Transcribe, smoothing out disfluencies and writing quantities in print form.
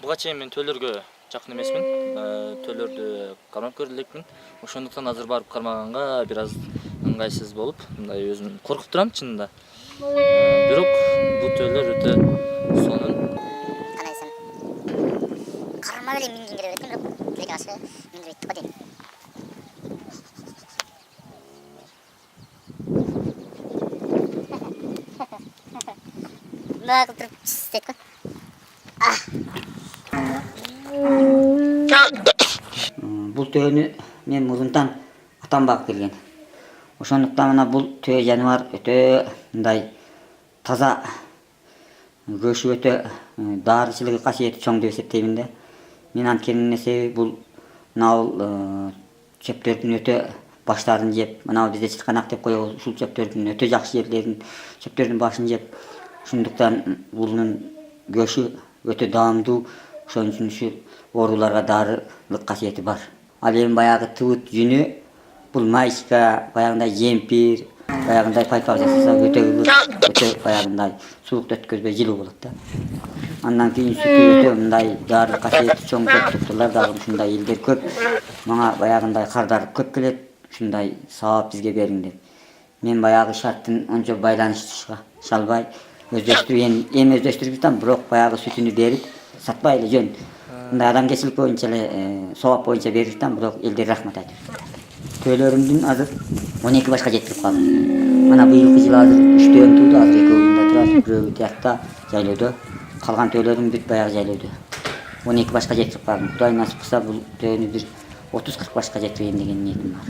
буга чейин мен төлөргө жакын эмесмин. Төлөрдү кармап көрдү элекмин. Ошондуктан азыр барып кармаганга бир аз ыңгайсыз болуп, мындай өзүм коркуп турам чынында. Бирок бул төлөр өтө сонун. Канайсың. Кармап эле мингиң келе берет экен, бирок тилек ашы миндирбейт го дейм. Мына кылып туруп істейт го. Бул төөнү мен мурунтан атам багып келген. Ошондуктан мына бул төө жаныбар өтө мындай таза, көшү өтө дарычылыгы касиети чоң деп эсептеймин да. Мен анткенин себеби бул мына чөптөрдүн өтө баштарын жеп, мына бизде чырканак деп коебуз, ушул чөптөрдүн өтө жакшы жерлерин, чөптөрдүн башын жеп. Ошондуктан булунун көшү өтө даамдуу, ошон үчүн ушул ооруларга дарылык касиети бар. Ал эми баягы тыбыт жүнү бул майска, баягындай жемпир, баягындай пайпак жасаса өтө ылык, өтө баягындай суулукту өткөзбөй жылуу болот да. Андан кийин сүтү өтө мындай дарылык касиети чоң доктурлар дагы ушундай элдер көп. Мага баягындай кардар көп келет, ушундай сабап бизге бериң деп. Мен баягы шарттын ончо байланышышка шалбай, эми өздөштүрүп жатам, бирок баягы сүтүнү берип сатпай эле жөн. Мындай адамгерчилик боюнча эле, сабап боюнча берип жатам, бирок элдер рахмат айтып. Төөлөрүмдүн азыр 12 башка жетирип калдым. Мана быйылкы жылы азыр 3 тууду, азыр 2 мында турат, бирөө тиякта жайлоодо. Калган төөлөрүм бүт баягы жайлоодо. 12 башка жетирип калдым. Кудай насип кылса бул төөнү бир 30-40 башка жетирейин деген ниетим бар.